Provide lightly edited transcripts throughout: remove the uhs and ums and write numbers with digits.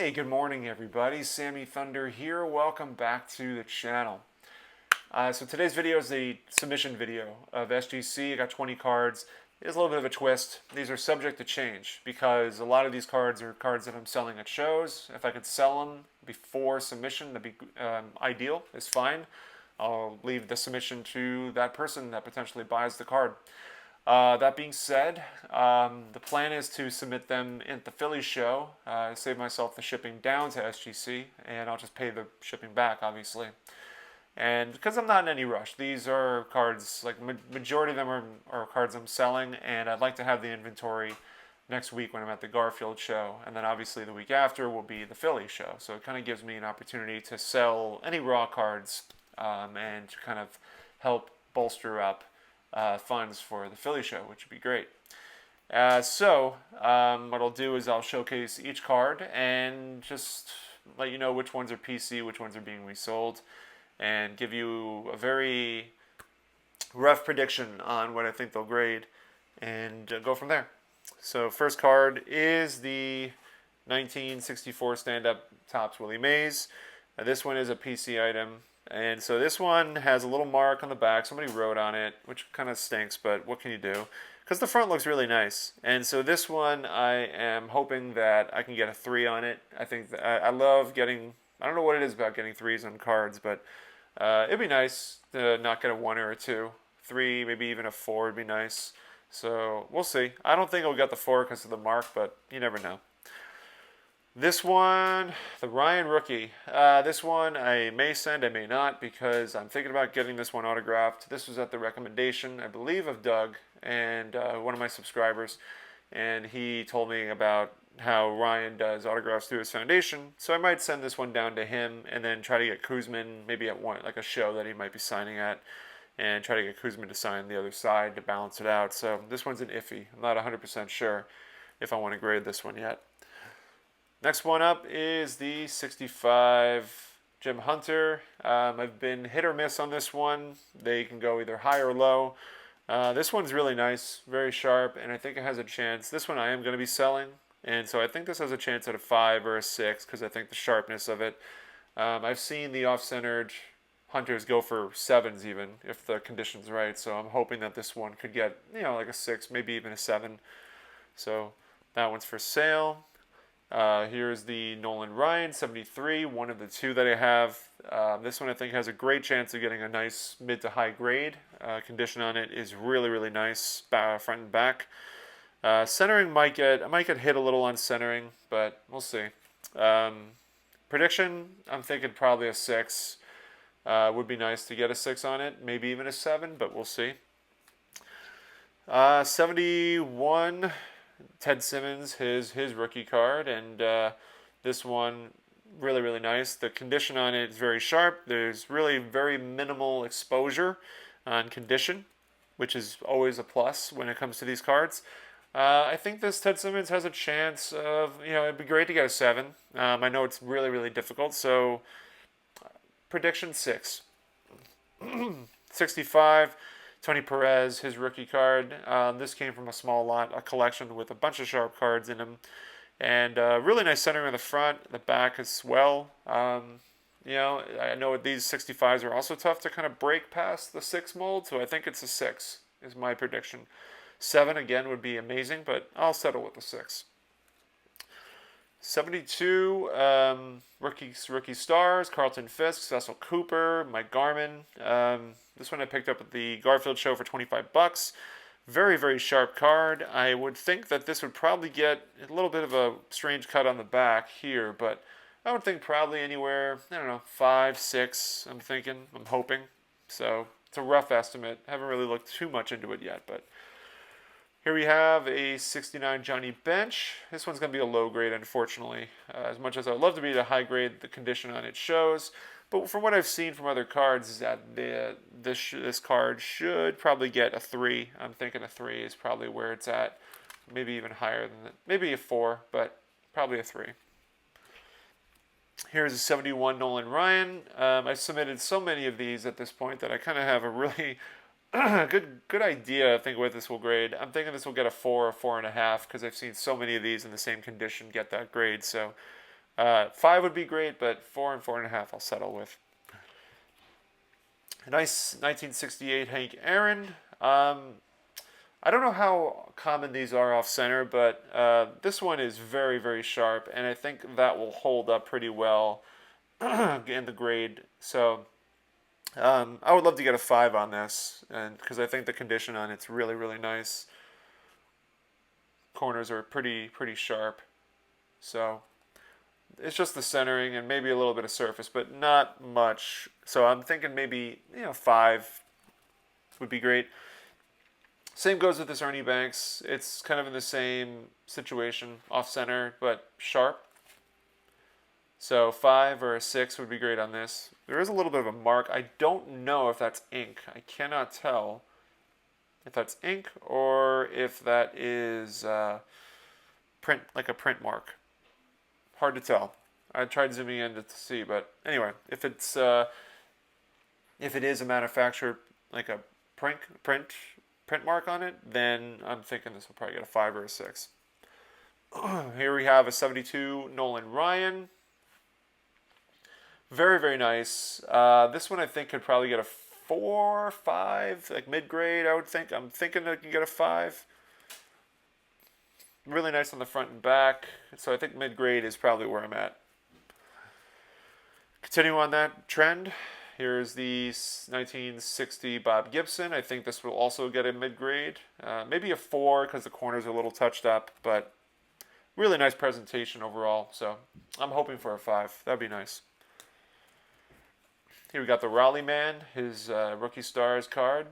Hey, good morning everybody. Sammy Thunder here. Welcome back to the channel. So today's video is a submission video of SGC. I got 20 cards. It's a little bit of a twist. These are subject to change because a lot of these cards are cards that I'm selling at shows. If I could sell them before submission, that'd be ideal. It's fine. I'll leave the submission to that person that potentially buys the card. That being said, the plan is to submit them at the Philly show, save myself the shipping down to SGC, and I'll just pay the shipping back, obviously. And because I'm not in any rush, these are cards, like majority of them are cards I'm selling, and I'd like to have the inventory next week when I'm at the Garfield show, and then obviously the week after will be the Philly show. So it kind of gives me an opportunity to sell any raw cards and to kind of help bolster up funds for the Philly show, which would be great. What I'll do is I'll showcase each card and just let you know which ones are PC, which ones are being resold, and give you a very rough prediction on what I think they'll grade, and go from there. So first card is the 1964 stand-up Topps Willie Mays. This one is a PC item. And so this one has a little mark on the back. Somebody wrote on it, which kind of stinks, but what can you do? Because the front looks really nice. And so this one, I am hoping that I can get a 3 on it. I think I love getting, I don't know what it is about getting 3s on cards, but it'd be nice to not get a 1 or a 2. 3, maybe even a 4 would be nice. So we'll see. I don't think I'll get the 4 because of the mark, but you never know. This one, the Ryan rookie. This one I may send, I may not, because I'm thinking about getting this one autographed. This was at the recommendation, I believe, of Doug and one of my subscribers, and he told me about how Ryan does autographs through his foundation. So I might send this one down to him and then try to get Kuzman maybe at one, like a show that he might be signing at, and try to get Kuzman to sign the other side to balance it out. So this one's an iffy. I'm not 100% sure if I want to grade this one yet. Next one up is the 65 Jim Hunter. I've been hit or miss on this one. They can go either high or low. This one's really nice, very sharp, and I think it has a chance. This one I am going to be selling, and so I think this has a chance at a 5 or a 6 because I think the sharpness of it. I've seen the off-centered Hunters go for 7s even, if the condition's right, so I'm hoping that this one could get, like a 6, maybe even a 7. So that one's for sale. Here's the Nolan Ryan 73, one of the 2 that I have. This one I think has a great chance of getting a nice mid to high grade. Condition on it is really, really nice, front and back. Centering I might get hit a little on centering, but we'll see. Prediction, I'm thinking probably a 6. Would be nice to get a 6 on it, maybe even a 7, but we'll see. 71. Ted Simmons, his rookie card, and this one really, really nice. The condition on it is very sharp. There's really very minimal exposure on condition, which is always a plus when it comes to these cards. I think this Ted Simmons has a chance of, it'd be great to get a 7. I know it's really, really difficult, so prediction 6. 65. Tony Perez, his rookie card. This came from a small lot, a collection with a bunch of sharp cards in them. And really nice centering on the front, the back as well. I know these 65s are also tough to kind of break past the 6 mold, so I think it's a 6 is my prediction. 7, again, would be amazing, but I'll settle with a 6. 72, rookie stars, Carlton Fisk, Cecil Cooper, Mike Garman. This one I picked up at the Garfield show for $25. Very, very sharp card. I would think that this would probably get a little bit of a strange cut on the back here, but I would think probably anywhere, 5, 6, I'm hoping. So it's a rough estimate. Haven't really looked too much into it yet, but here we have a 69 Johnny Bench. This one's going to be a low grade, unfortunately. As much as I'd love to be the high grade, the condition on it shows. But from what I've seen from other cards is that this card should probably get a 3. I'm thinking a 3 is probably where it's at. Maybe even higher than that. Maybe a 4, but probably a 3. Here's a 71 Nolan Ryan. I submitted so many of these at this point that I kind of have a really good idea, I think, what this will grade. I'm thinking this will get a 4 or 4.5 because I've seen so many of these in the same condition get that grade. So 5 would be great, but 4 and 4.5 I'll settle with. A nice 1968 Hank Aaron. I don't know how common these are off center, but this one is very, very sharp, and I think that will hold up pretty well in the grade. So I would love to get a 5 on this, and because I think the condition on it's really, really nice. Corners are pretty sharp, so it's just the centering and maybe a little bit of surface, but not much. So I'm thinking maybe 5 would be great. Same goes with this Ernie Banks. It's kind of in the same situation, off center, but sharp. So 5 or a 6 would be great on this. There is a little bit of a mark. I don't know if that's ink. I cannot tell if that's ink or if that is print, like a print mark. Hard to tell. I tried zooming in to see, but anyway, if it is a manufacturer, like a print mark on it, then I'm thinking this will probably get a 5 or a 6. Here we have a 72 Nolan Ryan. Very, very nice. This one I think could probably get a 4 or 5, like mid-grade, I would think. I'm thinking it can get a 5. Really nice on the front and back. So I think mid-grade is probably where I'm at. Continue on that trend. Here's the 1960 Bob Gibson. I think this will also get a mid-grade. Maybe a 4 because the corners are a little touched up, but really nice presentation overall. So I'm hoping for a 5. That'd be nice. Here we got the Raleigh Man, his Rookie Stars card.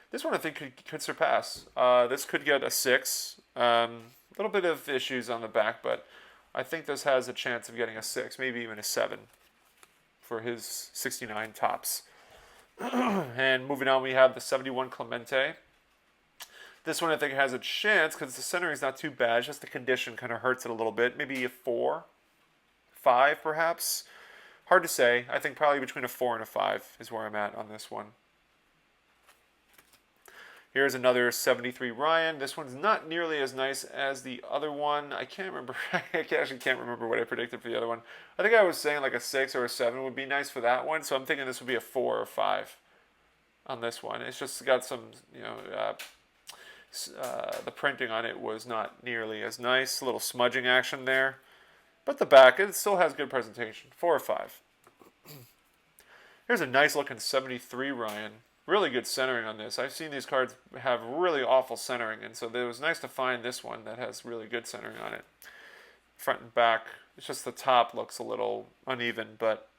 This one I think could surpass. This could get a 6. A little bit of issues on the back, but I think this has a chance of getting a 6, maybe even a 7 for his 69 tops. And moving on, we have the 71 Clemente. This one I think has a chance because the centering is not too bad. Just the condition kind of hurts it a little bit. Maybe a 4, 5 perhaps. Hard to say. I think probably between a 4 and a 5 is where I'm at on this one. Here's another 73 Ryan. This one's not nearly as nice as the other one. I can't remember. I actually can't remember what I predicted for the other one. I think I was saying like a 6 or a 7 would be nice for that one. So I'm thinking this would be a 4 or 5 on this one. It's just got some, the printing on it was not nearly as nice. A little smudging action there. But the back, it still has good presentation. 4 or 5. Here's a nice looking 73 Ryan. Really good centering on this. I've seen these cards have really awful centering, and so it was nice to find this one that has really good centering on it. Front and back. It's just the top looks a little uneven, but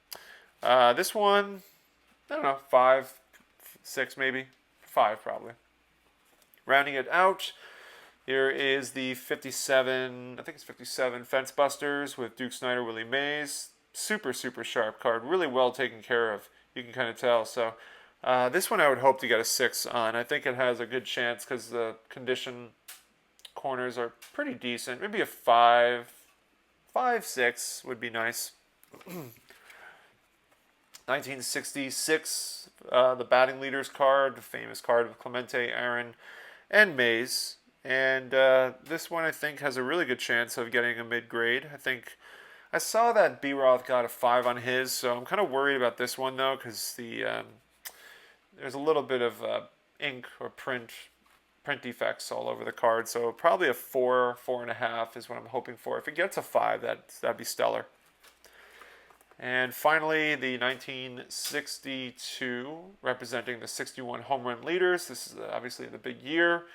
this one, I don't know, 5, 6 maybe. 5 probably. Rounding it out, here is the 57, I think it's 57 Fence Busters with Duke Snider, Willie Mays. Super, super sharp card. Really well taken care of. You can kind of tell. So this one I would hope to get a 6 on. I think it has a good chance because the condition corners are pretty decent. Maybe a 5, 6 would be nice. 1966, the batting leaders card, the famous card of Clemente, Aaron, and Mays. And this one I think has a really good chance of getting a mid-grade. I think I saw that B-Roth got a 5 on his, so I'm kind of worried about this one though because there's a little bit of ink or print defects all over the card. So probably a 4, 4.5 is what I'm hoping for. If it gets a 5, that'd be stellar. And finally, the 1962 representing the 61 home run leaders. This is obviously the big year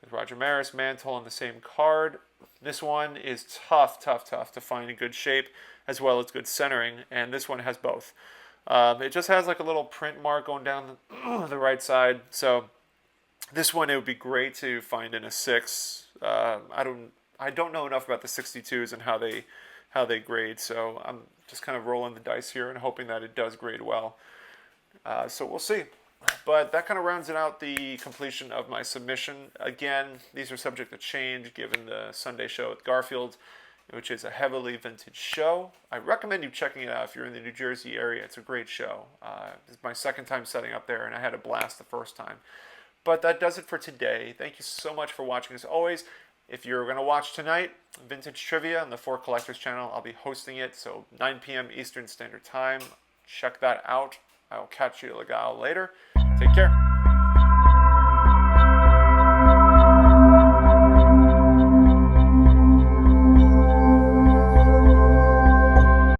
with Roger Maris, Mantle on the same card. This one is tough to find in good shape as well as good centering, and this one has both. It just has like a little print mark going down the right side. So this one it would be great to find in a 6. I don't know enough about the 62s and how they grade, so I'm just kind of rolling the dice here and hoping that it does grade well. So we'll see. But that kind of rounds it out, the completion of my submission. Again, these are subject to change given the Sunday show at Garfield, which is a heavily vintage show. I recommend you checking it out if you're in the New Jersey area. It's a great show. It's my second time setting up there, and I had a blast the first time. But that does it for today. Thank you so much for watching. As always, If you're going to watch tonight, Vintage Trivia on the 4 Collectors channel, I'll be hosting it, so 9 p.m. Eastern Standard Time. Check that out. I will catch you, Legal, later. Take care.